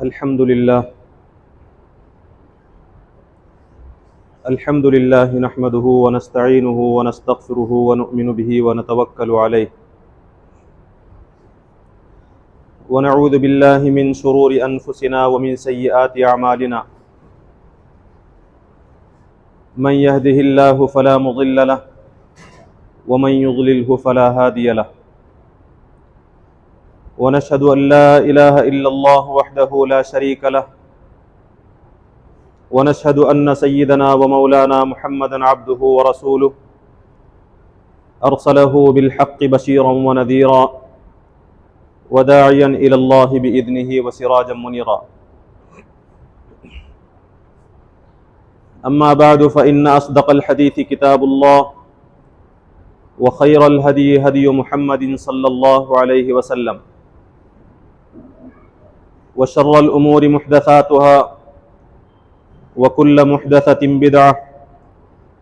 الحمد لله نحمده ونستعينه ونستغفره ونؤمن به ونتوكل عليه ونعوذ بالله من شرور أنفسنا ومن سيئات أعمالنا من يهده الله فلا مضل له ومن يضلله فلا هادي له ونشهد أن لا إله إلا الله وحده لا شريك له ونشهد أن سيدنا ومولانا محمدا عبده ورسوله أرسله بالحق بشيرا ونذيرا وداعيا إلى الله بإذنه وسراجا منيرا أما بعد فإن أصدق الحديث كتاب الله وخير الهدي هدي محمد صلى الله عليه وسلم وشر الأمور محدثاتها وكل محدثة بدعة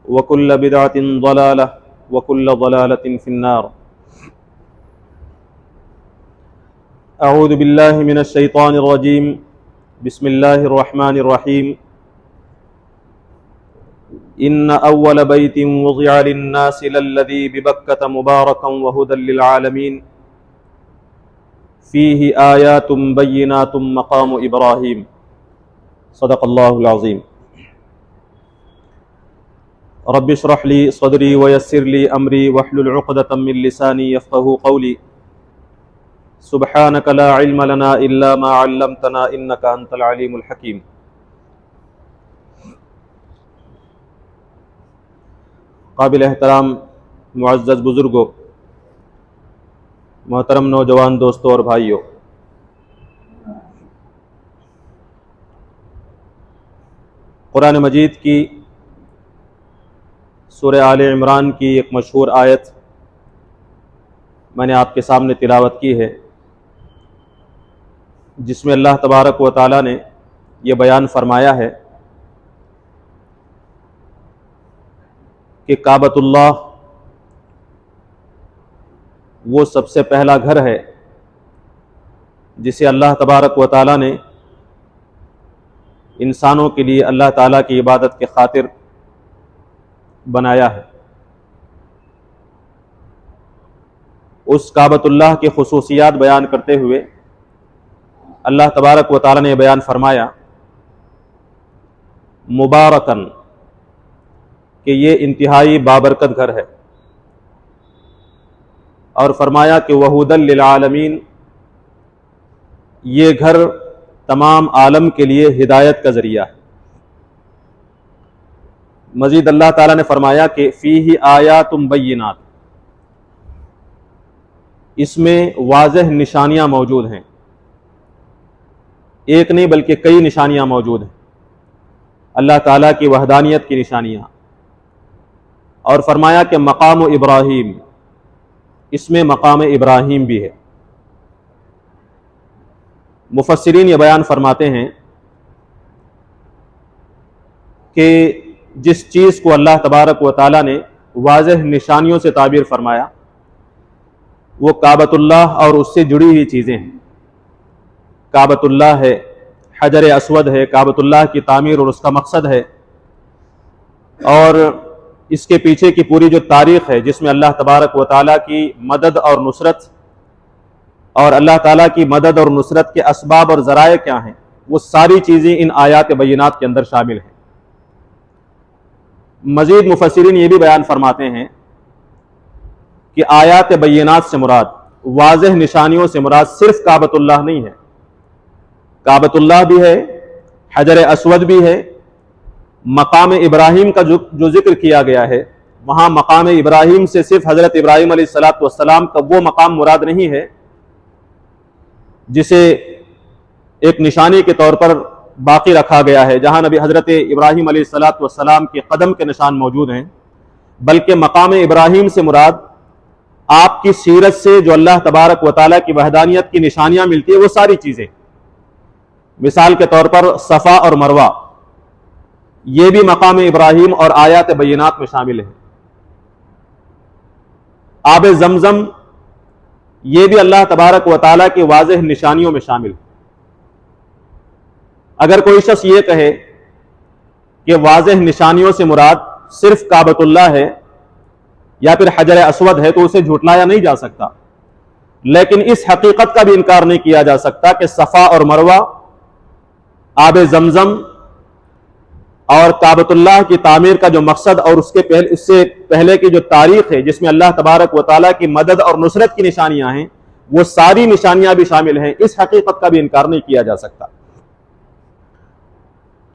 وكل بدعة ضلالة وكل ضلالة في النار أعوذ بالله من الشيطان الرجيم بسم الله الرحمن الرحيم إن أول بيت وضع للناس للذي ببكة مباركا وهدى للعالمين فيه آيات بينات مقام إبراهيم صدق الله العظيم رب اشرح لي صدري ويسر لي أمري واحلل عقدة من لساني يفقهوا قولي سبحانك لا علم لنا إلا ما علمتنا إنك أنت العليم الحكيم قابل احترام معزز بزرگوں، محترم نوجوان دوستوں اور بھائیوں، قرآن مجید کی سورہ آل عمران کی ایک مشہور آیت میں نے آپ کے سامنے تلاوت کی ہے، جس میں اللہ تبارک و تعالیٰ نے یہ بیان فرمایا ہے کہ کعبۃ اللہ وہ سب سے پہلا گھر ہے جسے اللہ تبارک و تعالیٰ نے انسانوں کے لیے اللہ تعالیٰ کی عبادت کے خاطر بنایا ہے۔ اس کعبۃ اللہ کی خصوصیات بیان کرتے ہوئے اللہ تبارک و تعالیٰ نے بیان فرمایا مبارکن، کہ یہ انتہائی بابرکت گھر ہے، اور فرمایا کہ وہدی للعالمین، یہ گھر تمام عالم کے لیے ہدایت کا ذریعہ ہے۔ مزید اللہ تعالیٰ نے فرمایا کہ فیہ آیات بینات، اس میں واضح نشانیاں موجود ہیں، ایک نہیں بلکہ کئی نشانیاں موجود ہیں، اللہ تعالیٰ کی وحدانیت کی نشانیاں۔ اور فرمایا کہ مقام ابراہیم، اس میں مقام ابراہیم بھی ہے۔ مفسرین یہ بیان فرماتے ہیں کہ جس چیز کو اللہ تبارک و تعالیٰ نے واضح نشانیوں سے تعبیر فرمایا وہ کعبۃ اللہ اور اس سے جڑی ہوئی چیزیں ہیں۔ کعبۃ اللہ ہے، حجر اسود ہے، کعبۃ اللہ کی تعمیر اور اس کا مقصد ہے، اور اس کے پیچھے کی پوری جو تاریخ ہے جس میں اللہ تبارک و تعالیٰ کی مدد اور نصرت، اور اللہ تعالیٰ کی مدد اور نصرت کے اسباب اور ذرائع کیا ہیں، وہ ساری چیزیں ان آیات بینات کے اندر شامل ہیں۔ مزید مفسرین یہ بھی بیان فرماتے ہیں کہ آیات بینات سے مراد، واضح نشانیوں سے مراد صرف کعبۃ اللہ نہیں ہے، کعبۃ اللہ بھی ہے، حجر اسود بھی ہے، مقام ابراہیم کا جو ذکر کیا گیا ہے، وہاں مقام ابراہیم سے صرف حضرت ابراہیم علیہ السلام کا وہ مقام مراد نہیں ہے جسے ایک نشانی کے طور پر باقی رکھا گیا ہے، جہاں نبی حضرت ابراہیم علیہ السلام کے قدم کے نشان موجود ہیں، بلکہ مقام ابراہیم سے مراد آپ کی سیرت سے جو اللہ تبارک و تعالیٰ کی وحدانیت کی نشانیاں ملتی ہیں وہ ساری چیزیں، مثال کے طور پر صفا اور مروہ، یہ بھی مقام ابراہیم اور آیات بینات میں شامل ہے۔ آب زمزم یہ بھی اللہ تبارک و تعالیٰ کی واضح نشانیوں میں شامل ہے۔ اگر کوئی شخص یہ کہے کہ واضح نشانیوں سے مراد صرف کعبۃ اللہ ہے یا پھر حجر اسود ہے تو اسے جھٹلایا نہیں جا سکتا، لیکن اس حقیقت کا بھی انکار نہیں کیا جا سکتا کہ صفا اور مروہ، آب زمزم اور کعبۃ اللہ کی تعمیر کا جو مقصد اور اس سے پہلے کی جو تاریخ ہے جس میں اللہ تبارک و تعالیٰ کی مدد اور نصرت کی نشانیاں ہیں، وہ ساری نشانیاں بھی شامل ہیں، اس حقیقت کا بھی انکار نہیں کیا جا سکتا۔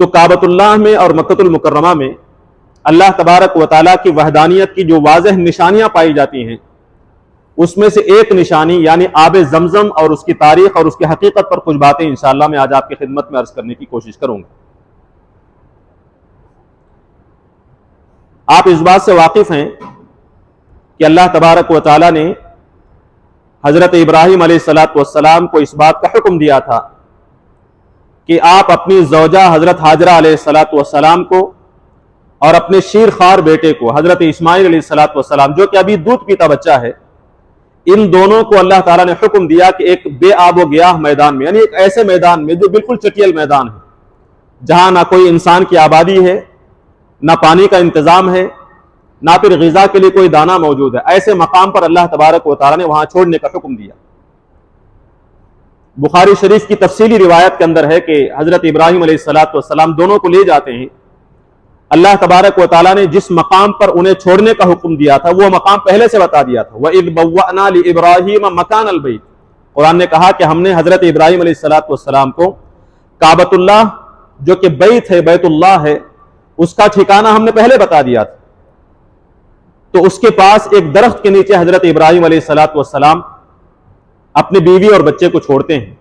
تو کعبۃ اللہ میں اور مکۃ المکرمہ میں اللہ تبارک و تعالیٰ کی وحدانیت کی جو واضح نشانیاں پائی جاتی ہیں، اس میں سے ایک نشانی یعنی آب زمزم اور اس کی تاریخ اور اس کی حقیقت پر کچھ باتیں انشاءاللہ میں آج آپ کی خدمت میں عرض کرنے کی کوشش کروں گا۔ آپ اس بات سے واقف ہیں کہ اللہ تبارک و تعالیٰ نے حضرت ابراہیم علیہ السلام کو اس بات کا حکم دیا تھا کہ آپ اپنی زوجہ حضرت ہاجرہ علیہ السلام کو اور اپنے شیر خوار بیٹے کو حضرت اسماعیل علیہ السلام جو کہ ابھی دودھ پیتا بچہ ہے، ان دونوں کو اللہ تعالیٰ نے حکم دیا کہ ایک بے آب و گیاہ میدان میں، یعنی ایک ایسے میدان میں جو بالکل چٹیل میدان ہے، جہاں نہ کوئی انسان کی آبادی ہے، نہ پانی کا انتظام ہے، نہ پھر غذا کے لیے کوئی دانہ موجود ہے، ایسے مقام پر اللہ تبارک و تعالیٰ نے وہاں چھوڑنے کا حکم دیا۔ بخاری شریف کی تفصیلی روایت کے اندر ہے کہ حضرت ابراہیم علیہ السلام دونوں کو لے جاتے ہیں، اللہ تبارک و تعالیٰ نے جس مقام پر انہیں چھوڑنے کا حکم دیا تھا وہ مقام پہلے سے بتا دیا تھا۔ وَإِذْ بَوَّأْنَا لِإِبْرَاهِيمَ مَكَانَ الْبَيْتِ، قرآن نے کہا کہ ہم نے حضرت ابراہیم علیہ السلام کو کعبۃ اللہ جو کہ بیت ہے، بیت اللہ ہے، اس کا ٹھکانہ ہم نے پہلے بتا دیا تھا۔ تو اس کے پاس ایک درخت کے نیچے حضرت ابراہیم علیہ السلام اپنی بیوی اور بچے کو چھوڑتے ہیں،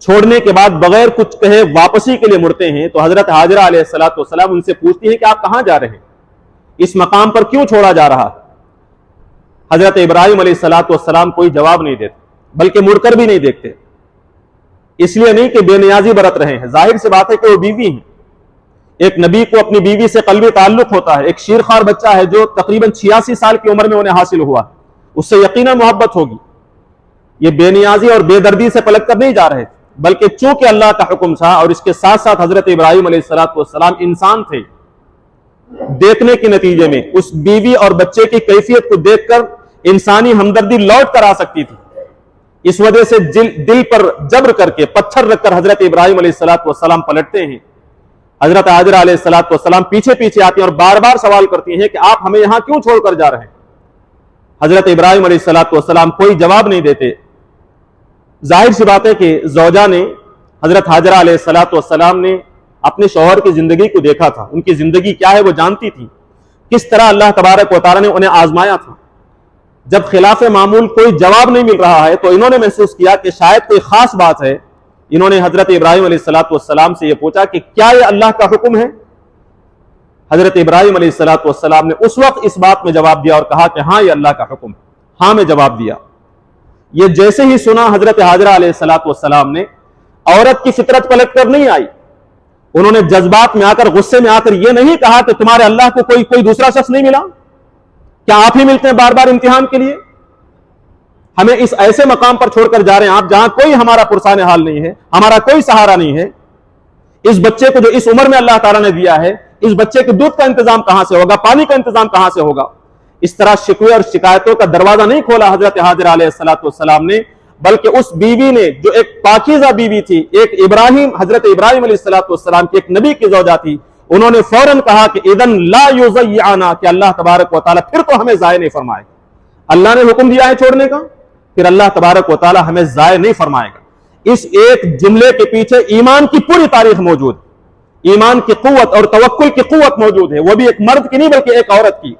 چھوڑنے کے بعد بغیر کچھ کہے واپسی کے لیے مڑتے ہیں، تو حضرت ہاجرہ علیہ السلام ان سے پوچھتی ہیں کہ آپ کہاں جا رہے ہیں، اس مقام پر کیوں چھوڑا جا رہا؟ حضرت ابراہیم علیہ السلام کوئی جواب نہیں دیتے، بلکہ مڑ کر بھی نہیں دیکھتے، اس لیے نہیں کہ بے نیازی برت رہے ہیں، ظاہر سی بات ہے کہ وہ بیوی ہیں، ایک نبی کو اپنی بیوی سے قلبی تعلق ہوتا ہے، ایک شیرخوار بچہ ہے جو تقریباً 86 سال کی عمر میں انہیں حاصل ہوا، اس سے یقیناً محبت ہوگی، یہ بے نیازی اور بے دردی سے پلٹ کر نہیں جا رہے تھے، بلکہ چونکہ اللہ کا حکم تھا اور اس کے ساتھ ساتھ حضرت ابراہیم علیہ السلام انسان تھے، دیکھنے کے نتیجے میں اس بیوی اور بچے کی کیفیت کو دیکھ کر انسانی ہمدردی لوٹ کر آ سکتی تھی، اس وجہ سے دل پر جبر کر کے پتھر رکھ کر حضرت ابراہیم علیہ السلام پلٹتے ہیں۔ حضرت ہاجرہ علیہ السلام پیچھے پیچھے آتی ہیں اور بار بار سوال کرتی ہیں کہ آپ ہمیں یہاں کیوں چھوڑ کر جا رہے ہیں؟ حضرت ابراہیم علیہ السلام کوئی جواب نہیں دیتے۔ ظاہر سی بات ہے کہ زوجہ نے، حضرت ہاجرہ علیہ السلام نے اپنے شوہر کی زندگی کو دیکھا تھا، ان کی زندگی کیا ہے وہ جانتی تھی، کس طرح اللہ تبارک و تعالیٰ نے انہیں آزمایا تھا۔ جب خلاف معمول کوئی جواب نہیں مل رہا ہے تو انہوں نے محسوس کیا کہ شاید کوئی خاص بات ہے، انہوں نے حضرت ابراہیم علیہ السلام سے یہ پوچھا کہ کیا یہ اللہ کا حکم ہے؟ حضرت ابراہیم علیہ السلام نے اس وقت اس بات میں جواب دیا اور کہا کہ ہاں یہ اللہ کا حکم ہے، ہاں میں جواب دیا۔ یہ جیسے ہی سنا حضرت ہاجرہ علیہ السلام نے، عورت کی فطرت پلٹ کر نہیں آئی، انہوں نے جذبات میں آ کر، غصے میں آ کر یہ نہیں کہا کہ تمہارے اللہ کو کوئی دوسرا شخص نہیں ملا، کیا آپ ہی ملتے ہیں بار بار امتحان کے لیے؟ ہمیں اس ایسے مقام پر چھوڑ کر جا رہے ہیں آپ جہاں کوئی ہمارا پرسان حال نہیں ہے، ہمارا کوئی سہارا نہیں ہے، اس بچے کو جو اس عمر میں اللہ تعالیٰ نے دیا ہے، اس بچے کے دودھ کا انتظام کہاں سے ہوگا، پانی کا انتظام کہاں سے ہوگا؟ اس طرح شکوے اور شکایتوں کا دروازہ نہیں کھولا حضرت ہاجرہ علیہ السلام نے، بلکہ اس بیوی نے جو ایک پاکیزہ بیوی تھی، ایک حضرت ابراہیم علیہ السلام کی ایک نبی کی زوجہ تھی، انہوں نے فوراً کہا کہ اذن لا یضیعنا، کہ اللہ تبارک و تعالیٰ پھر تو ہمیں ضائع نہیں فرمائے گا، اللہ نے حکم دیا ہے چھوڑنے کا، پھر اللہ تبارک و تعالیٰ ہمیں ضائع نہیں فرمائے گا۔ اس ایک جملے کے پیچھے ایمان کی پوری تاریخ موجود ہے، ایمان کی قوت اور توکل کی قوت موجود ہے، وہ بھی ایک مرد کی نہیں بلکہ ایک عورت کی،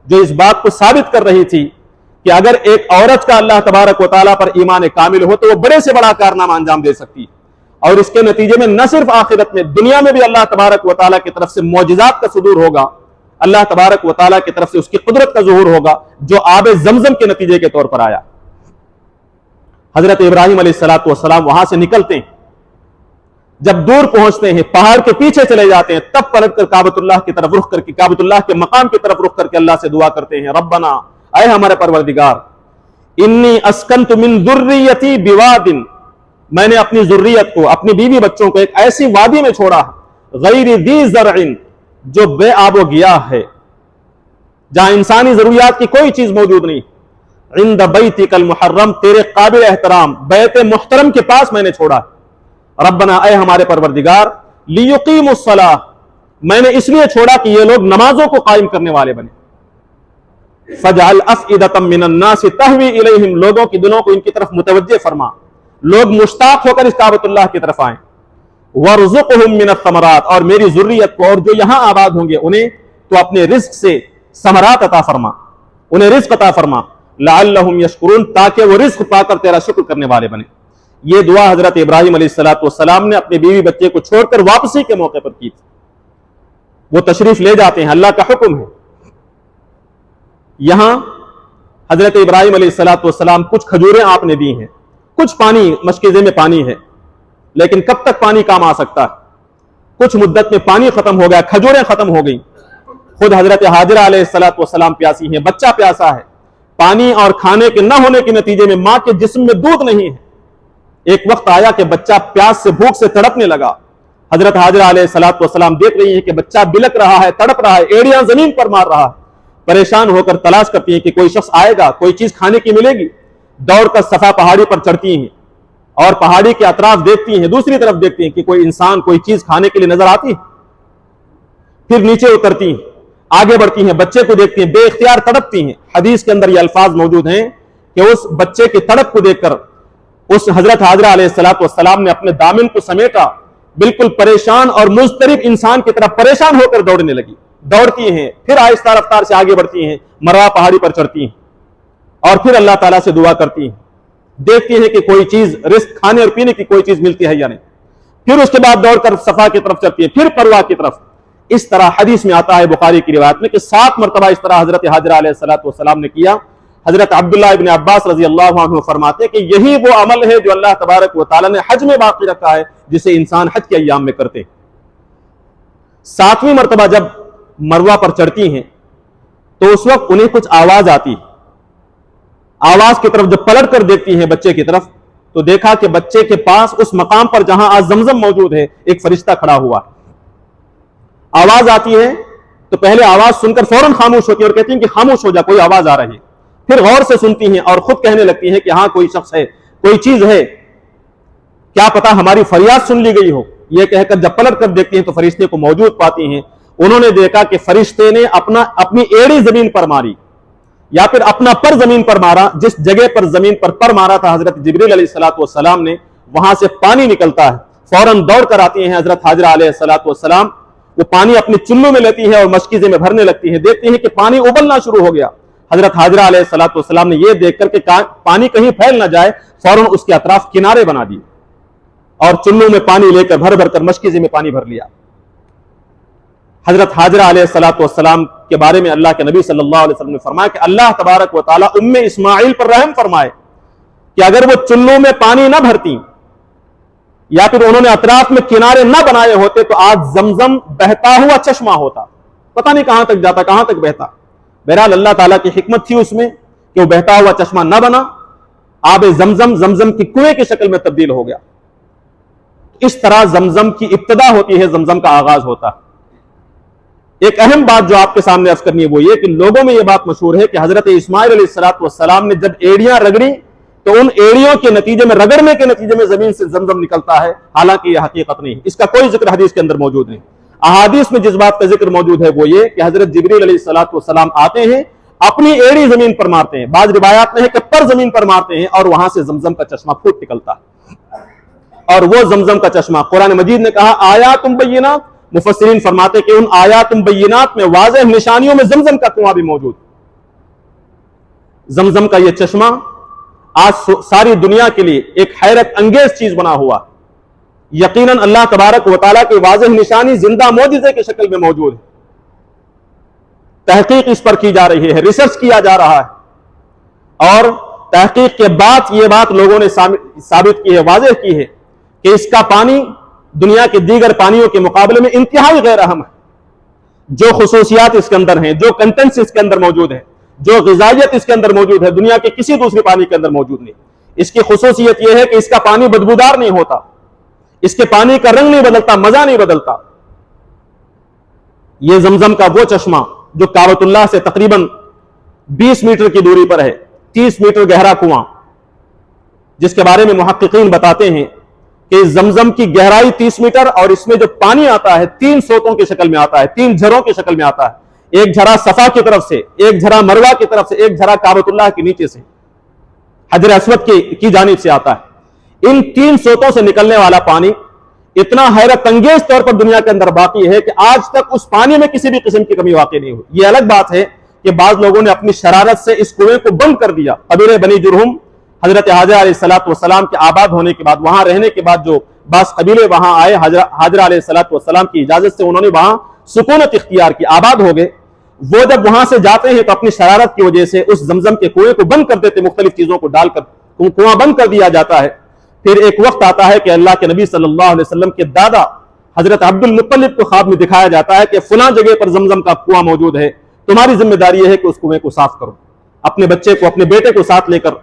جو اس بات کو ثابت کر رہی تھی کہ اگر ایک عورت کا اللہ تبارک و تعالیٰ پر ایمان کامل ہو تو وہ بڑے سے بڑا کارنامہ انجام دے سکتی ہے، اور اس کے نتیجے میں نہ صرف آخرت میں، دنیا میں بھی اللہ تبارک و تعالیٰ کی طرف سے معجزات کا صدور ہوگا، اللہ تبارک و تعالیٰ کی طرف سے اس کی قدرت کا ظہور ہوگا، جو آب زمزم کے نتیجے کے طور پر آیا۔ حضرت ابراہیم علیہ السلام وہاں سے نکلتے ہیں، جب دور پہنچتے ہیں، پہاڑ کے پیچھے چلے جاتے ہیں، تب پلٹ کر کعبۃ اللہ کی طرف رخ کر کے، کعبۃ اللہ کے مقام کی طرف رخ کر کے اللہ سے دعا کرتے ہیں، ربنا، اے ہمارے پروردگار، انی اسکنت من ذریتی بواد، میں نے اپنی ذریت کو، اپنی بیوی بچوں کو ایک ایسی وادی میں چھوڑا غیر ذی زرع، جو بے آب و گیاہ ہے، جہاں انسانی ضروریات کی کوئی چیز موجود نہیں، عند بیتک المحرم، تیرے قابل احترام بیت محترم کے پاس میں نے چھوڑا۔ ربنا، اے ہمارے پروردگار، لیقیموا الصلاۃ، میں نے اس لیے چھوڑا کہ یہ لوگ نمازوں کو قائم کرنے والے بنے۔ فجعل افئدۃ من الناس تہوی الیہم، لوگوں کی دلوں کو ان کی طرف متوجہ فرما، لوگ مشتاق ہو کر اس کعبۃ اللہ کی طرف آئیں۔ وارزقہم من الثمرات، اور میری ذریت کو اور جو یہاں آباد ہوں گے انہیں تو اپنے رزق سے ثمرات عطا فرما، انہیں رزق عطا فرما، لعلہم یشکرون، تاکہ وہ رزق پا کر تیرا شکر کرنے والے بنے۔ یہ دعا حضرت ابراہیم علیہ السلام نے اپنے بیوی بچے کو چھوڑ کر واپسی کے موقع پر کی تھی۔ وہ تشریف لے جاتے ہیں، اللہ کا حکم ہے۔ یہاں حضرت ابراہیم علیہ السلام کچھ کھجوریں آپ نے دی ہیں، کچھ پانی مشکیزے میں پانی ہے، لیکن کب تک پانی کام آ سکتا ہے؟ کچھ مدت میں پانی ختم ہو گیا، کھجوریں ختم ہو گئی، خود حضرت حاجرہ علیہ السلام پیاسی ہیں، بچہ پیاسا ہے، پانی اور کھانے کے نہ ہونے کے نتیجے میں ماں کے جسم میں دودھ نہیں ہے۔ ایک وقت آیا کہ بچہ پیاس سے، بھوک سے تڑپنے لگا۔ حضرت حاجرہ علیہ السلام دیکھ رہی ہیں کہ بچہ بلک رہا ہے، تڑپ رہا ہے، ایڑیاں زمین پر مار رہا ہے، پریشان ہو کر تلاش کرتی ہیں کہ کوئی شخص آئے گا، کوئی چیز کھانے کی ملے گی۔ دوڑ کر صفا پہاڑی پر چڑھتی ہیں اور پہاڑی کے اطراف دیکھتی ہیں، دوسری طرف دیکھتی ہیں کہ کوئی انسان، کوئی چیز کھانے کے لیے نظر آتی ہے۔ پھر نیچے اترتی ہیں، آگے بڑھتی ہیں، بچے کو دیکھتی ہیں، بے اختیار تڑپتی ہیں۔ حدیث کے اندر یہ الفاظ موجود ہیں کہ اس بچے کے تڑپ کو دیکھ کر اس حضرت حاجرہ علیہ السلام نے اپنے دامن کو سمیٹا، بالکل پریشان اور مضطرب انسان کی طرح پریشان ہو کر دوڑنے لگی۔ دوڑتی ہیں، پھر آہستہ رفتار سے آگے بڑھتی ہیں، مروا پہاڑی پر چڑھتی ہیں اور پھر اللہ تعالیٰ سے دعا کرتی ہیں، دیکھتی ہیں کہ کوئی چیز، رزق کھانے اور پینے کی کوئی چیز ملتی ہے یا نہیں۔ پھر اس کے بعد دوڑ کر صفا کی طرف چڑھتی ہے، پھر پروا کی طرف۔ اس طرح حدیث میں آتا ہے بخاری کی روایت میں کہ 7 مرتبہ اس طرح حضرت حاجرہ علیہ السلام نے کیا۔ حضرت عبداللہ ابن عباس رضی اللہ عنہ فرماتے کہ یہی وہ عمل ہے جو اللہ تبارک و تعالیٰ نے حج میں باقی رکھا ہے، جسے انسان حج کے ایام میں کرتے۔ 7ویں مرتبہ جب مروہ پر چڑھتی ہیں تو اس وقت انہیں کچھ آواز آتی، آواز کی طرف جب پلٹ کر دیکھتی ہیں بچے کی طرف تو دیکھا کہ بچے کے پاس اس مقام پر جہاں آج زمزم موجود ہے ایک فرشتہ کھڑا ہوا۔ آواز آتی ہے تو پہلے آواز سن کر فوراً خاموش ہوتی ہے اور کہتی ہیں کہ خاموش ہو جا، کوئی آواز آ رہی ہے۔ پھر غور سے سنتی ہیں اور خود کہنے لگتی ہیں کہ ہاں کوئی شخص ہے، کوئی چیز ہے، کیا پتا ہماری فریاد سن لی گئی ہو۔ یہ کہہ کر جب پلٹ کر دیکھتی ہیں تو فرشتے کو موجود پاتی ہیں۔ انہوں نے دیکھا کہ فرشتے نے اپنی ایڑی زمین پر ماری یا پھر اپنا پر زمین پر مارا، جس جگہ پر زمین پر مارا تھا حضرت جبریل علیہ السلام نے، وہاں سے پانی نکلتا ہے۔ فوراً دوڑ کر آتی ہیں حضرت حاجرہ علیہ السلام، وہ پانی اپنے چلو میں لیتی ہے اور مشکیزے میں بھرنے لگتی ہیں، دیکھتی ہیں کہ پانی ابلنا شروع ہو گیا۔ حضرت حاجرہ علیہ السلام نے یہ دیکھ کر کہ پانی کہیں پھیل نہ جائے، فوراً اس کے اطراف کنارے بنا دیے اور چلوں میں پانی لے کر بھر کر مشکیزے میں پانی بھر لیا۔ حضرت حاجرہ علیہ السلام کے بارے میں اللہ کے نبی صلی اللہ علیہ وسلم نے فرمایا کہ اللہ تبارک و تعالیٰ اسماعیل پر رحم فرمائے کہ اگر وہ چلوں میں پانی نہ بھرتی یا پھر انہوں نے اطراف میں کنارے نہ بنائے ہوتے تو آج زمزم بہتا ہوا چشمہ ہوتا، پتہ نہیں کہاں تک جاتا، کہاں تک بہتا۔ بہرحال اللہ تعالیٰ کی حکمت تھی اس میں کہ وہ بہتا ہوا چشمہ نہ بنا، آب زمزم کی کنویں کی شکل میں تبدیل ہو گیا۔ اس طرح زمزم کی ابتدا ہوتی ہے، زمزم کا آغاز ہوتا ہے۔ ایک اہم بات جو آپ کے سامنے عرض کرنی ہے وہ یہ کہ لوگوں میں یہ بات مشہور ہے کہ حضرت اسماعیل علیہ السلام نے جب ایڑیاں رگڑی تو ان ایڑیوں کے نتیجے میں، رگڑنے کے نتیجے میں زمین سے زمزم نکلتا ہے، حالانکہ یہ حقیقت نہیں، اس کا کوئی ذکر حدیث کے اندر موجود نہیں۔ احادیث میں جس بات کا ذکر موجود ہے وہ یہ کہ حضرت جبریل علیہ السلام آتے ہیں، اپنی ایڑی زمین پر مارتے ہیں، بعض روایات میں ہے کہ پر زمین پر مارتے ہیں اور وہاں سے زمزم کا چشمہ پھوٹ نکلتا ہے۔ اور وہ زمزم کا چشمہ قرآن مجید نے کہا آیات بینات، مفسرین فرماتے کہ ان آیات بینات میں واضح نشانیوں میں زمزم کا کنواں بھی موجود۔ زمزم کا یہ چشمہ آج ساری دنیا کے لیے ایک حیرت انگیز چیز بنا ہوا، یقیناً اللہ تبارک و تعالیٰ کی واضح نشانی زندہ معجزے کی شکل میں موجود ہے۔ تحقیق اس پر کی جا رہی ہے، ریسرچ کیا جا رہا ہے اور تحقیق کے بعد یہ بات لوگوں نے ثابت کی ہے، واضح کی ہے کہ اس کا پانی دنیا کے دیگر پانیوں کے مقابلے میں انتہائی غیر اہم ہے۔ جو خصوصیات اس کے اندر ہیں، جو کنٹینٹس اس کے اندر موجود ہیں، جو غذائیت اس کے اندر موجود ہے، دنیا کے کسی دوسرے پانی کے اندر موجود نہیں۔ اس کی خصوصیت یہ ہے کہ اس کا پانی بدبودار نہیں ہوتا، اس کے پانی کا رنگ نہیں بدلتا، مزہ نہیں بدلتا۔ یہ زمزم کا وہ چشمہ جو کعبۃ اللہ سے تقریباً 20 میٹر کی دوری پر ہے، 30 میٹر گہرا کنواں، جس کے بارے میں محققین بتاتے ہیں کہ زمزم کی گہرائی 30 میٹر اور اس میں جو پانی آتا ہے 3 سوتوں کی شکل میں آتا ہے، 3 جھروں کی شکل میں آتا ہے، ایک جھرا صفا کی طرف سے، ایک جھرا مروہ کی طرف سے، ایک جھرا کعبۃ اللہ کے نیچے سے، حجر اسود کی جانب سے آتا ہے۔ ان 3 سوتوں سے نکلنے والا پانی اتنا حیرت انگیز طور پر دنیا کے اندر باقی ہے کہ آج تک اس پانی میں کسی بھی قسم کی کمی واقع نہیں ہوئی۔ یہ الگ بات ہے کہ بعض لوگوں نے اپنی شرارت سے اس کنویں کو بند کر دیا۔ قبیلہ بنی جرہم حضرت حاجرہ علیہ السلام کے آباد ہونے کے بعد، وہاں رہنے کے بعد جو بعض قبیلے وہاں آئے، حاجرہ علیہ السلام کی اجازت سے انہوں نے وہاں سکونت اختیار کی، آباد ہو گئے۔ وہ جب وہاں سے جاتے ہیں تو اپنی شرارت کی وجہ سے اس زمزم کے کنویں کو بند کر دیتے، مختلف چیزوں کو ڈال کر کنواں بند کر دیا جاتا ہے۔ پھر ایک وقت آتا ہے کہ اللہ کے نبی صلی اللہ علیہ وسلم کے دادا حضرت عبد المطلب کو خواب میں دکھایا جاتا ہے کہ فلاں جگہ پر زمزم کا کنواں موجود ہے، تمہاری ذمہ داری یہ ہے کہ اس کنویں کو صاف کرو۔ اپنے بچے کو، اپنے بیٹے کو ساتھ لے کر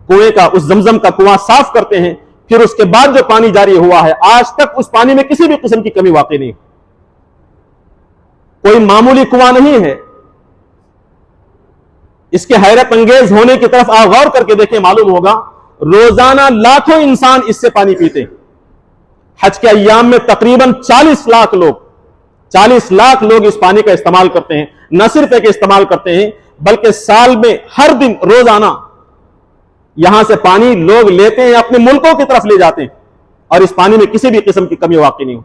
کنویں کا، اس زمزم کا کنواں صاف کرتے ہیں۔ پھر اس کے بعد جو پانی جاری ہوا ہے، آج تک اس پانی میں کسی بھی قسم کی کمی واقع نہیں، کوئی معمولی کنواں نہیں ہے۔ اس کے حیرت انگیز ہونے کی طرف آپ غور کر کے دیکھیں، معلوم ہوگا روزانہ لاکھوں انسان اس سے پانی پیتے ہیں۔ حج کے ایام میں تقریباً 40 لاکھ لوگ اس پانی کا استعمال کرتے ہیں۔ نہ صرف ایک استعمال کرتے ہیں بلکہ سال میں ہر دن روزانہ یہاں سے پانی لوگ لیتے ہیں، اپنے ملکوں کی طرف لے جاتے ہیں، اور اس پانی میں کسی بھی قسم کی کمی واقع نہیں ہو۔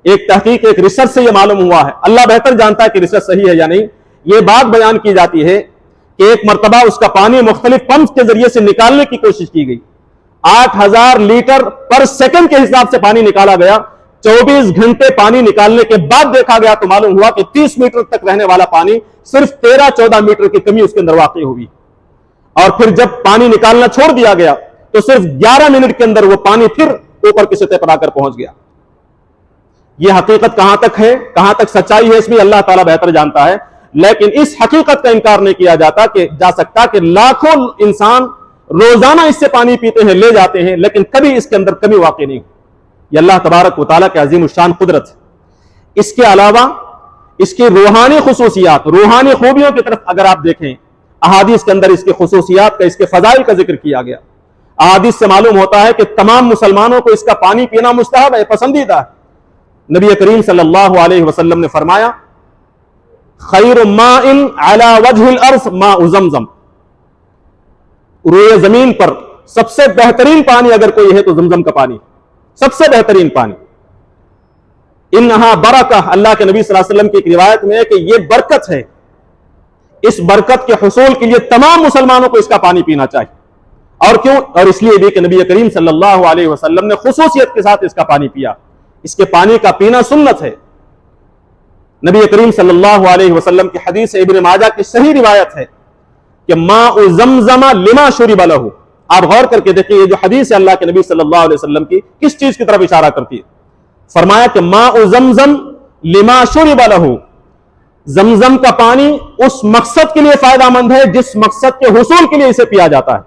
ایک تحقیق، ایک ریسرچ سے یہ معلوم ہوا ہے، اللہ بہتر جانتا ہے کہ ریسرچ صحیح ہے یا نہیں، یہ بات بیان کی جاتی ہے کہ ایک مرتبہ اس کا پانی مختلف پمپ کے ذریعے سے نکالنے کی کوشش کی گئی، 8000 لیٹر پر سیکنڈ کے حساب سے پانی نکالا گیا۔ 24 گھنٹے پانی نکالنے کے بعد دیکھا گیا تو معلوم ہوا کہ 30 میٹر تک رہنے والا پانی صرف 13-14 میٹر کی کمی اس کے اندر واقع ہوئی، اور پھر جب پانی نکالنا چھوڑ دیا گیا تو صرف 11 منٹ کے اندر وہ پانی پھر اوپر کی سطح پر آ کر پہنچ گیا۔ یہ حقیقت کہاں تک ہے، کہاں تک سچائی ہے، اس میں اللہ تعالیٰ بہتر جانتا ہے، لیکن اس حقیقت کا انکار نہیں کیا جا سکتا کہ لاکھوں انسان روزانہ اس سے پانی پیتے ہیں، لے جاتے ہیں، لیکن کبھی اس کے اندر کمی واقع نہیں۔ یہ اللہ تبارک و تعالیٰ کے عظیم الشان قدرت ہے۔ اس کے علاوہ اس کی روحانی خصوصیات، روحانی خوبیوں کی طرف اگر آپ دیکھیں، احادیث کے اندر اس کی خصوصیات کا، اس کے فضائل کا ذکر کیا گیا۔ احادیث سے معلوم ہوتا ہے کہ تمام مسلمانوں کو اس کا پانی پینا مستحب ہے، پسندیدہ ہے۔ نبی کریم صلی اللہ علیہ وسلم نے فرمایا، خیر ماء علی وجہ الارض ماء زمزم، روئے زمین پر سب سے بہترین پانی اگر کوئی ہے تو زمزم کا پانی، سب سے بہترین پانی۔ انہا برکہ، اللہ کے نبی صلی اللہ علیہ وسلم کی ایک روایت میں ہے کہ یہ برکت ہے، اس برکت کے حصول کے لیے تمام مسلمانوں کو اس کا پانی پینا چاہیے۔ اور کیوں؟ اور اس لیے بھی کہ نبی کریم صلی اللہ علیہ وسلم نے خصوصیت کے ساتھ اس کا پانی پیا۔ اس کے پانی کا پینا سنت ہے۔ نبی کریم صلی اللہ علیہ وسلم کی حدیث ابن ماجہ کی صحیح روایت ہے کہ ماء زمزم لما شرب له۔ آپ غور کر کے دیکھیں، یہ جو حدیث ہے اللہ کے نبی صلی اللہ علیہ وسلم کی کس چیز کی طرف اشارہ کرتی ہے؟ فرمایا کہ ماء زمزم لما شرب له، زمزم کا پانی اس مقصد کے لیے فائدہ مند ہے جس مقصد کے حصول کے لیے اسے پیا جاتا ہے۔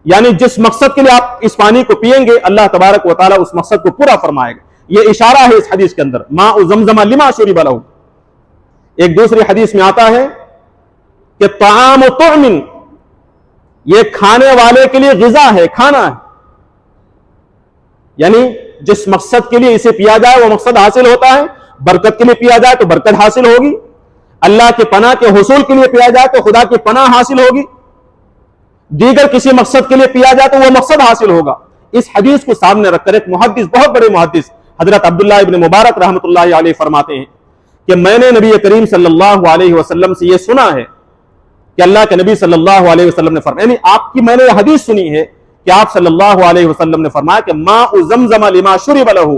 یعنی جس مقصد کے لیے آپ اس پانی کو پیئیں گے، اللہ تبارک و تعالیٰ اس مقصد کو پورا فرمائے گا۔ یہ اشارہ ہے اس حدیث کے اندر، ماء زمزم لما شرب له۔ ایک دوسری حدیث میں آتا ہے کہ طعام طعم، یہ کھانے والے کے لیے غذا ہے، کھانا ہے، یعنی جس مقصد کے لیے اسے پیا جائے وہ مقصد حاصل ہوتا ہے۔ برکت کے لیے پیا جائے تو برکت حاصل ہوگی، اللہ کی پناہ کے حصول کے لیے پیا جائے تو خدا کی پناہ حاصل ہوگی، دیگر کسی مقصد کے لیے پیا جائے تو وہ مقصد حاصل ہوگا۔ اس حدیث کو سامنے رکھ کر ایک محدث، بہت بڑے محدث حضرت عبداللہ ابن مبارک رحمۃ اللہ علیہ فرماتے ہیں کہ میں نے نبی کریم صلی اللہ علیہ وسلم سے یہ سنا ہے کہ اللہ کے نبی صلی اللہ علیہ وسلم نے فرمایا، یعنی آپ کی میں نے حدیث سنی ہے کہ آپ صلی اللہ علیہ وسلم نے فرمایا کہ ماء زمزم لما شرب له،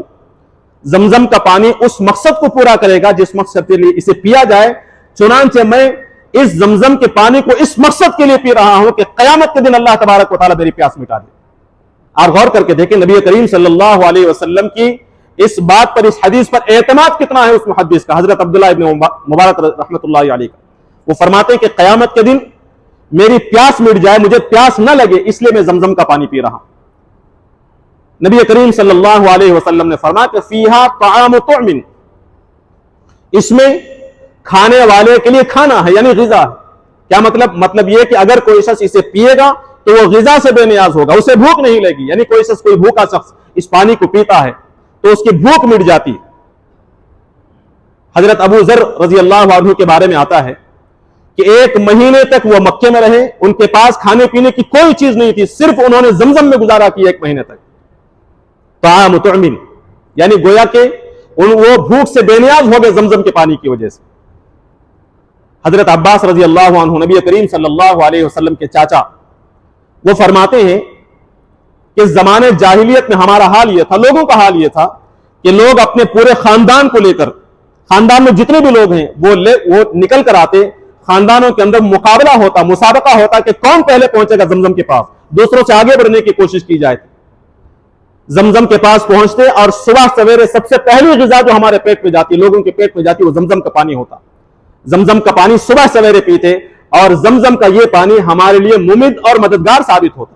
زمزم کا پانی اس مقصد کو پورا کرے گا جس مقصد کے لیے اسے پیا جائے۔ چنانچہ میں اس زمزم کے پانی کو اس مقصد کے لیے پی رہا ہوں کہ قیامت کے دن اللہ تبارک و تعالیٰ میری پیاس مٹا دے۔ آپ غور کر کے دیکھیں نبی کریم صلی اللہ علیہ وسلم کی اس بات پر، اس حدیث پر اعتماد کتنا ہے اس محدث کا، حضرت عبداللہ ابن مبارک رحمۃ اللہ علیہ کا۔ وہ فرماتے ہیں کہ قیامت کے دن میری پیاس مٹ جائے، مجھے پیاس نہ لگے، اس لیے میں زمزم کا پانی پی رہا ہوں۔ نبی کریم صلی اللہ علیہ وسلم نے فرمایا کہ فیہا طعام طعم، اس میں کھانے والے کے لیے کھانا ہے، یعنی غذا ہے۔ کیا مطلب یہ کہ اگر کوئی شخص اسے پیے گا تو وہ غذا سے بے نیاز ہوگا، اسے بھوک نہیں لگی، یعنی کوئی شخص، کوئی بھوکا شخص اس پانی کو پیتا ہے تو اس کی بھوک مٹ جاتی ہے۔ حضرت ابو ذر رضی اللہ عنہ کے بارے میں آتا ہے کہ 1 مہینے تک وہ مکے میں رہے، ان کے پاس کھانے پینے کی کوئی چیز نہیں تھی، صرف انہوں نے زمزم میں گزارا کیا 1 مہینے تک۔ طعام طعم، یعنی گویا کہ وہ بھوک سے بے نیاز ہو گئے زمزم کے پانی کی وجہ سے۔ حضرت عباس رضی اللہ عنہ، نبی کریم صلی اللہ علیہ وسلم کے چاچا، وہ فرماتے ہیں کہ زمانے جاہلیت میں ہمارا حال یہ تھا، لوگوں کا حال یہ تھا کہ لوگ اپنے پورے خاندان کو لے کر، خاندان میں جتنے بھی لوگ ہیں وہ نکل کر آتے، خاندانوں کے اندر مقابلہ ہوتا، مسابقہ ہوتا کہ کون پہلے پہنچے گا زمزم کے پاس، دوسروں سے آگے بڑھنے کی کوشش کی جائے۔ زمزم کے پاس پہنچتے اور صبح سویرے سب سے پہلی غذا جو ہمارے پیٹ میں جاتی، لوگوں کے پیٹ میں جاتی، وہ زمزم کا پانی ہوتا۔ زمزم کا پانی صبح سویرے پیتے اور زمزم کا یہ پانی ہمارے لیے ممد اور مددگار ثابت ہوتا۔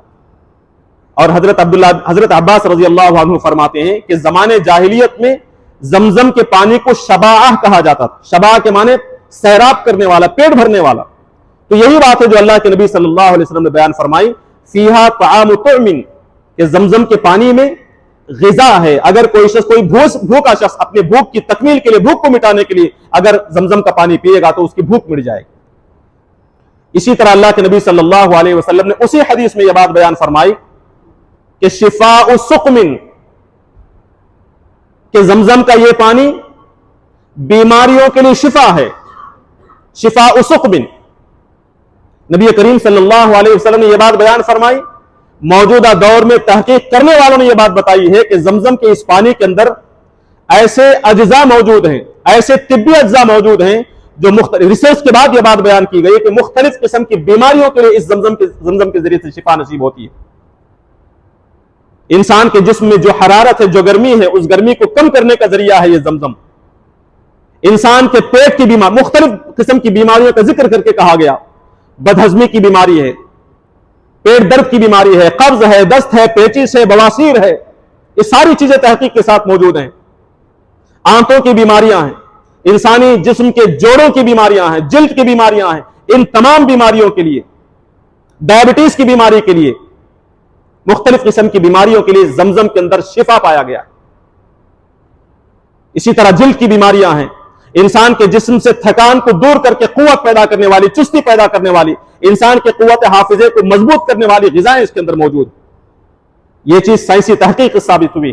اور حضرت عباس رضی اللہ عنہ فرماتے ہیں کہ زمانے جاہلیت میں زمزم کے پانی کو شباعہ کہا جاتا تھا۔ شباعہ کے معنی سیراب کرنے والا، پیٹ بھرنے والا۔ تو یہی بات ہے جو اللہ کے نبی صلی اللہ علیہ وسلم نے بیان فرمائی، فیہا طعام طعم، کہ زمزم کے پانی میں غذا ہے۔ اگر کوئی شخص، کوئی بھوکا شخص اپنے بھوک کی تکمیل کے لیے، بھوک کو مٹانے کے لیے اگر زمزم کا پانی پیے گا تو اس کی بھوک مٹ جائے گی۔ اسی طرح اللہ کے نبی صلی اللہ علیہ وسلم نے اسی حدیث میں یہ بات بیان فرمائی کہ شفاء سقم، کہ زمزم کا یہ پانی بیماریوں کے لیے شفا ہے۔ شفاء سقم، نبی کریم صلی اللہ علیہ وسلم نے یہ بات بیان فرمائی۔ موجودہ دور میں تحقیق کرنے والوں نے یہ بات بتائی ہے کہ زمزم کے اس پانی کے اندر ایسے اجزاء موجود ہیں، ایسے طبی اجزاء موجود ہیں جو مختلف ریسرچ کے بعد یہ بات بیان کی گئی ہے کہ مختلف قسم کی بیماریوں کے لیے اس زمزم کے ذریعے سے شفا نصیب ہوتی ہے۔ انسان کے جسم میں جو حرارت ہے، جو گرمی ہے، اس گرمی کو کم کرنے کا ذریعہ ہے یہ زمزم۔ انسان کے پیٹ کی بیماری، مختلف قسم کی بیماریوں کا ذکر کر کے کہا گیا، بدہضمی کی بیماری ہے، پیٹ درد کی بیماری ہے، قبض ہے، دست ہے، پیچس ہے، بواسیر ہے، یہ ساری چیزیں تحقیق کے ساتھ موجود ہیں۔ آنتوں کی بیماریاں ہیں، انسانی جسم کے جوڑوں کی بیماریاں ہیں، جلد کی بیماریاں ہیں، ان تمام بیماریوں کے لیے، ڈائبٹیز کی بیماری کے لیے، مختلف قسم کی بیماریوں کے لیے زمزم کے اندر شفا پایا گیا۔ اسی طرح جلد کی بیماریاں ہیں، انسان کے جسم سے تھکان کو دور کر کے قوت پیدا کرنے والی، چستی پیدا کرنے والی، انسان کے قوت حافظے کو مضبوط کرنے والی غذائیں اس کے اندر موجود۔ یہ چیز سائنسی تحقیق ثابت ہوئی۔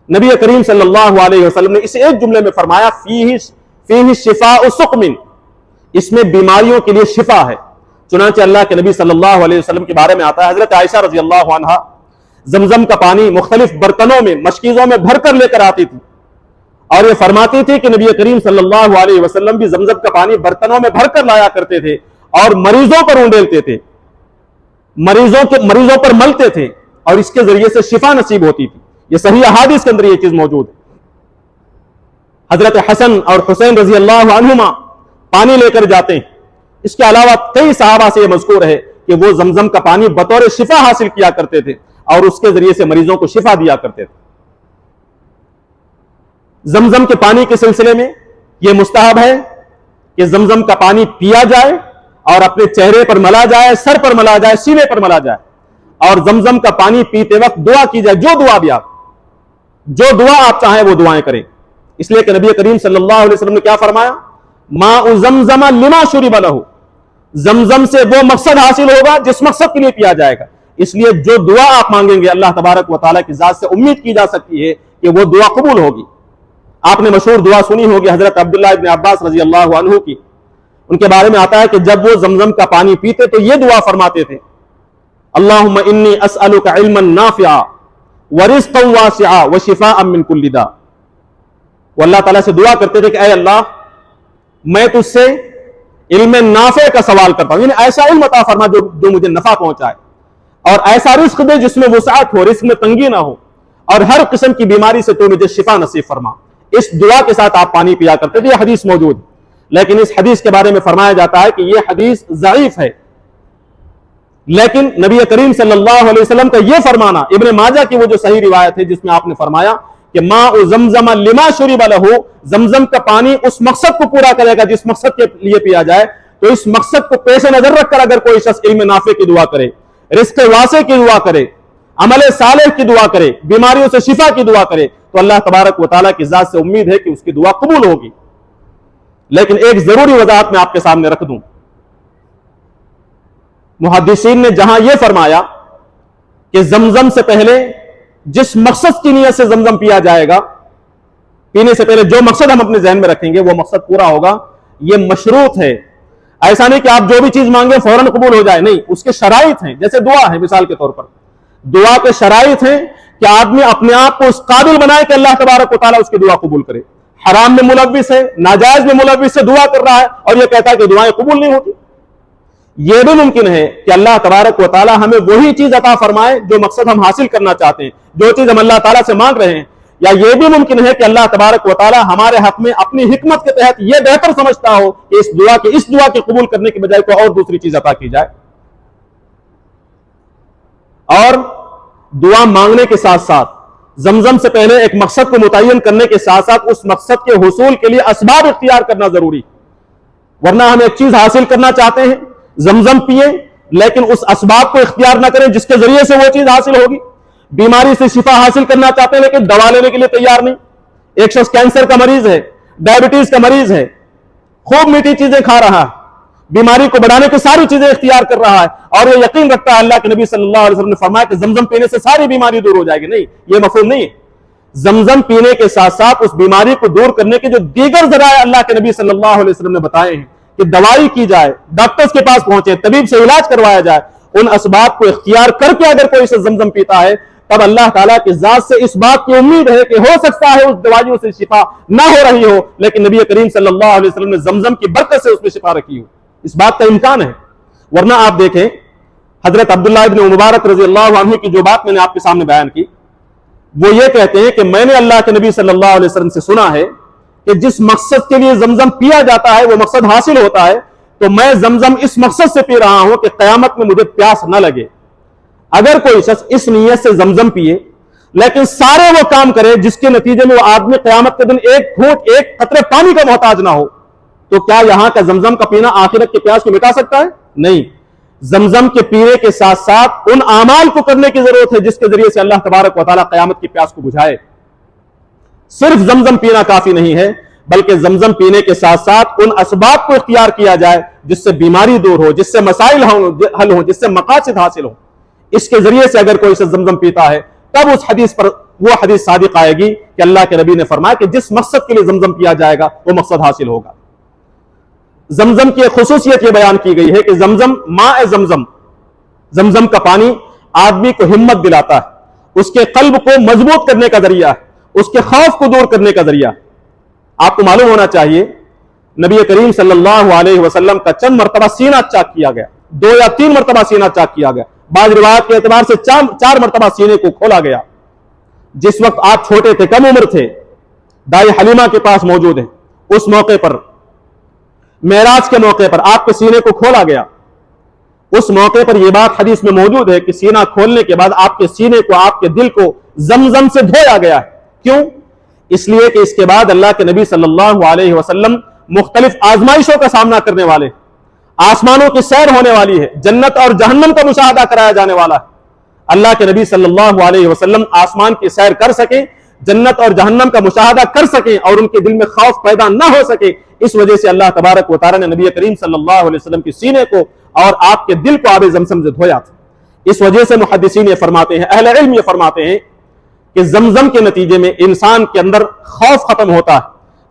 نبی کریم صلی اللہ علیہ وسلم نے اسے ایک جملے میں فرمایا، فیہ شفاء سقم، اس میں بیماریوں کے لیے شفا ہے۔ چنانچہ اللہ کے نبی صلی اللہ علیہ وسلم کے بارے میں آتا ہے، حضرت عائشہ رضی اللہ عنہا زمزم کا پانی مختلف برتنوں میں، مشکیزوں میں بھر کر لے کر آتی تھی، اور یہ فرماتی تھی کہ نبی کریم صلی اللہ علیہ وسلم بھی زمزم کا پانی برتنوں میں بھر کر لایا کرتے تھے اور مریضوں پر اونڈیلتے تھے، مریضوں پر ملتے تھے، اور اس کے ذریعے سے شفا نصیب ہوتی تھی۔ یہ صحیح احادیث کے اندر یہ چیز موجود ہے۔ حضرت حسن اور حسین رضی اللہ عنہما پانی لے کر جاتے ہیں۔ اس کے علاوہ کئی صحابہ سے یہ مذکور ہے کہ وہ زمزم کا پانی بطور شفا حاصل کیا کرتے تھے اور اس کے ذریعے سے مریضوں کو شفا دیا کرتے تھے۔ زمزم کے پانی کے سلسلے میں یہ مستحب ہے کہ زمزم کا پانی پیا جائے اور اپنے چہرے پر ملا جائے، سر پر ملا جائے، سینے پر ملا جائے، اور زمزم کا پانی پیتے وقت دعا کی جائے، جو دعا آپ چاہیں وہ دعائیں کریں، اس لیے کہ نبی کریم صلی اللہ علیہ وسلم نے کیا فرمایا، ماء زمزم لما شرب لہ، زمزم سے وہ مقصد حاصل ہوگا جس مقصد کے لیے پیا جائے گا۔ اس لیے جو دعا آپ مانگیں گے اللہ تبارک و تعالیٰ کی ذات سے امید کی جا سکتی ہے کہ وہ دعا قبول ہوگی۔ آپ نے مشہور دعا سنی ہوگی حضرت عبداللہ ابن عباس رضی اللہ عنہ کی، ان کے بارے میں آتا ہے کہ جب وہ زمزم کا پانی پیتے تو یہ دعا فرماتے تھے، اللہم انی اسألک علما نافعا ورزقا واسعا وشفاء من کل داء۔ وہ اللہ تعالیٰ سے دعا کرتے تھے کہ اے اللہ، میں تجھ سے علم نافع کا سوال کرتا ہوں، یعنی ایسا علم عطا فرما جو مجھے نفع پہنچائے، اور ایسا رزق دے جس میں وسعت ہو، رزق میں تنگی نہ ہو، اور ہر قسم کی بیماری سے تو مجھے شفا نصیب فرما۔ اس دعا کے ساتھ آپ پانی پیا کرتے تھے۔ یہ حدیث موجود، لیکن اس حدیث کے بارے میں فرمایا جاتا ہے کہ یہ حدیث ضعیف ہے، لیکن نبی کریم صلی اللہ علیہ وسلم کا یہ فرمانا، ابن ماجہ کی وہ جو صحیح روایت ہے جس میں آپ نے فرمایا کہ ماء زمزم لما شرب لہ، زمزم کا پانی اس مقصد کو پورا کرے گا جس مقصد کے لیے پیا جائے، تو اس مقصد کو پیش نظر رکھ کر اگر کوئی شخص علم نافع کی دعا کرے، رزق واسع کی دعا کرے، عمل صالح کی دعا کرے، بیماریوں سے شفا کی دعا کرے، تو اللہ تبارک و تعالیٰ کی ذات سے امید ہے کہ اس کی دعا قبول ہوگی۔ لیکن ایک ضروری وضاحت میں آپ کے سامنے رکھ دوں، محدثین نے جہاں یہ فرمایا کہ زمزم سے پہلے جس مقصد کی نیت سے زمزم پیا جائے گا، پینے سے پہلے جو مقصد ہم اپنے ذہن میں رکھیں گے وہ مقصد پورا ہوگا، یہ مشروط ہے۔ ایسا نہیں کہ آپ جو بھی چیز مانگیں فوراً قبول ہو جائے، نہیں، اس کے شرائط ہیں۔ جیسے دعا ہے، مثال کے طور پر دعا کے شرائط ہیں کہ آدمی اپنے آپ کو اس قابل بنائے کہ اللہ تبارک و تعالیٰ اس کی دعا قبول کرے۔ حرام میں ملوث ہے، ناجائز میں ملوث ہے، دعا کر رہا ہے اور یہ کہتا ہے کہ دعائیں قبول نہیں ہوتی۔ یہ بھی ممکن ہے کہ اللہ تبارک و تعالیٰ ہمیں وہی چیز عطا فرمائے جو مقصد ہم حاصل کرنا چاہتے ہیں، جو چیز ہم اللہ تعالیٰ سے مانگ رہے ہیں، یا یہ بھی ممکن ہے کہ اللہ تبارک و تعالیٰ ہمارے حق میں اپنی حکمت کے تحت یہ بہتر سمجھتا ہو کہ اس دعا کے قبول کرنے کے بجائے کوئی اور دوسری چیز عطا کی جائے۔ اور دعا مانگنے کے ساتھ ساتھ زمزم سے پہلے ایک مقصد کو متعین کرنے کے ساتھ ساتھ اس مقصد کے حصول کے لیے اسباب اختیار کرنا ضروری، ورنہ ہم ایک چیز حاصل کرنا چاہتے ہیں، زمزم پیئیں لیکن اس اسباب کو اختیار نہ کریں جس کے ذریعے سے وہ چیز حاصل ہوگی۔ بیماری سے شفا حاصل کرنا چاہتے ہیں لیکن دوا لینے کے لیے تیار نہیں۔ ایک شخص کینسر کا مریض ہے، ڈائبٹیز کا مریض ہے، خوب میٹھی چیزیں کھا رہا ہے، بیماری کو بڑھانے کی ساری چیزیں اختیار کر رہا ہے اور یہ یقین رکھتا ہے اللہ کے نبی صلی اللہ علیہ وسلم نے فرمایا کہ زمزم پینے سے ساری بیماری دور ہو جائے گی، نہیں، یہ مفہوم نہیں ہے۔ زمزم پینے کے ساتھ ساتھ اس بیماری کو دور کرنے کے جو دیگر ذرائع اللہ کے نبی صلی اللہ علیہ وسلم نے بتائے ہیں کہ دوائی کی جائے، ڈاکٹرز کے پاس پہنچے، طبیب سے علاج کروایا جائے، ان اسباب کو اختیار کر کے اگر کوئی سے زمزم پیتا ہے تب اللہ تعالیٰ کی ذات سے اس بات کی امید ہے کہ ہو سکتا ہے اس دوائیوں سے شفا نہ ہو رہی ہو لیکن نبی کریم صلی اللہ علیہ وسلم نے زمزم کی برکت سے اس میں شفا رکھی ہو، اس بات کا امکان ہے۔ ورنہ آپ دیکھیں حضرت عبداللہ ابن مبارک رضی اللہ عنہ کی جو بات میں نے آپ کے سامنے بیان کی، وہ یہ کہتے ہیں کہ میں نے اللہ کے نبی صلی اللہ علیہ وسلم سے سنا ہے کہ جس مقصد کے لیے زمزم پیا جاتا ہے وہ مقصد حاصل ہوتا ہے، تو میں زمزم اس مقصد سے پی رہا ہوں کہ قیامت میں مجھے پیاس نہ لگے۔ اگر کوئی شخص اس نیت سے زمزم پیے لیکن سارے وہ کام کرے جس کے نتیجے میں وہ آدمی قیامت کے دن ایک قطرے پانی کا محتاج نہ ہو، تو کیا یہاں کا زمزم کا پینا آخرت کی پیاس کو مٹا سکتا ہے؟ نہیں۔ زمزم کے پینے کے ساتھ ساتھ ان اعمال کو کرنے کی ضرورت ہے جس کے ذریعے سے اللہ تبارک و تعالیٰ قیامت کی پیاس کو بجھائے۔ صرف زمزم پینا کافی نہیں ہے بلکہ زمزم پینے کے ساتھ ساتھ ان اسباب کو اختیار کیا جائے جس سے بیماری دور ہو، جس سے مسائل حل ہوں، جس سے مقاصد حاصل ہوں۔ اس کے ذریعے سے اگر کوئی سے زمزم پیتا ہے تب اس حدیث پر وہ حدیث صادق آئے گی کہ اللہ کے نبی نے فرمایا کہ جس مقصد کے لیے زمزم پیا جائے گا وہ مقصد حاصل ہوگا۔ زمزم کی ایک خصوصیت یہ بیان کی گئی ہے کہ زمزم ماء زمزم، زمزم کا پانی آدمی کو ہمت دلاتا ہے، اس کے قلب کو مضبوط کرنے کا ذریعہ ہے، اس کے خوف کو دور کرنے کا ذریعہ۔ آپ کو معلوم ہونا چاہیے نبی کریم صلی اللہ علیہ وسلم کا چند مرتبہ سینہ چاک کیا گیا، 2 یا 3 مرتبہ سینہ چاک کیا گیا، بعض روایت کے اعتبار سے 4 مرتبہ سینے کو کھولا گیا۔ جس وقت آپ چھوٹے تھے، کم عمر تھے، دائی حلیمہ کے پاس موجود ہیں، اس موقع پر معراج کے موقع پر آپ کے سینے کو کھولا گیا۔ اس موقع پر یہ بات حدیث میں موجود ہے کہ سینہ کھولنے کے بعد آپ کے سینے کو، آپ کے دل کو زمزم سے دھویا گیا ہے۔ کیوں؟ اس لیے کہ اس کے بعد اللہ کے نبی صلی اللہ علیہ وسلم مختلف آزمائشوں کا سامنا کرنے والے، آسمانوں کی سیر ہونے والی ہے، جنت اور جہنم کا مشاہدہ کرایا جانے والا ہے۔ اللہ کے نبی صلی اللہ علیہ وسلم آسمان کی سیر کر سکیں، جنت اور جہنم کا مشاہدہ کر سکیں اور ان کے دل میں خوف پیدا نہ ہو سکے، اس وجہ سے اللہ تبارک و تعالیٰ نے نبی کریم صلی اللہ علیہ وسلم کے سینے کو اور آپ کے دل کو آب زمزم سے دھویا تھا۔ اس وجہ سے محدثین یہ فرماتے ہیں، اہل علم یہ فرماتے ہیں کہ زمزم کے نتیجے میں انسان کے اندر خوف ختم ہوتا ہے،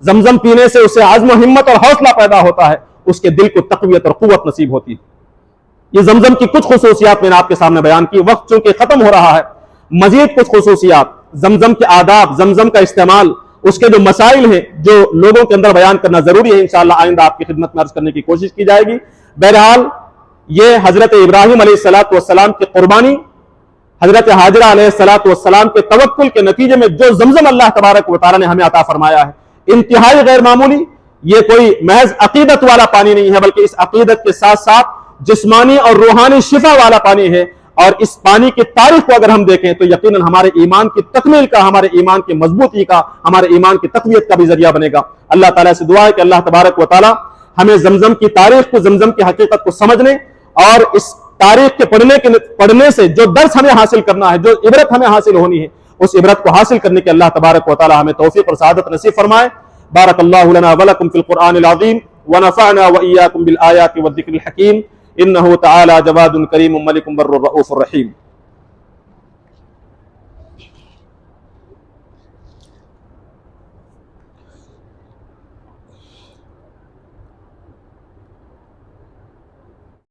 زمزم پینے سے اسے عزم و ہمت اور حوصلہ پیدا ہوتا ہے، اس کے دل کو تقویت اور قوت نصیب ہوتی ہے۔ یہ زمزم کی کچھ خصوصیات میں نے آپ کے سامنے بیان کی، وقت چونکہ ختم ہو رہا ہے، مزید کچھ خصوصیات، زمزم کے آداب، زمزم کا استعمال، اس کے جو مسائل ہیں جو لوگوں کے اندر بیان کرنا ضروری ہے، انشاءاللہ آئندہ آپ کی خدمت میں عرض کرنے کی کوشش کی جائے گی۔ بہرحال یہ حضرت ابراہیم علیہ السلام کی قربانی، حضرت حاجرہ علیہ السلام کے توکل کے نتیجے میں جو زمزم اللہ تبارک و تعالیٰ نے ہمیں عطا فرمایا ہے، انتہائی غیر معمولی، یہ کوئی محض عقیدت والا پانی نہیں ہے بلکہ اس عقیدت کے ساتھ ساتھ جسمانی اور روحانی شفا والا پانی ہے، اور اس پانی کی تاریخ کو اگر ہم دیکھیں تو یقیناً ہمارے ایمان کی تکمیل کا، ہمارے ایمان کی مضبوطی کا، ہمارے ایمان کی تقویت کا بھی ذریعہ بنے گا۔ اللہ تعالیٰ سے دعا ہے کہ اللہ تبارک و تعالیٰ ہمیں زمزم کی تاریخ کو، زمزم کی حقیقت کو سمجھنے اور اس تاریخ کے پڑھنے سے جو درس ہمیں حاصل کرنا ہے، جو عبرت ہمیں حاصل ہونی ہے، اس عبرت کو حاصل کرنے کے اللہ تبارک و تعالیٰ ہمیں توفیق اور سعادت نصیب فرمائے۔ بارک اللہ لنا ولکم فی القرآن العظیم ونفعنا وإیاکم بالآیات والذکر الحکیم، انہ تعالی جواد کریم ملک بر رؤوف رحیم۔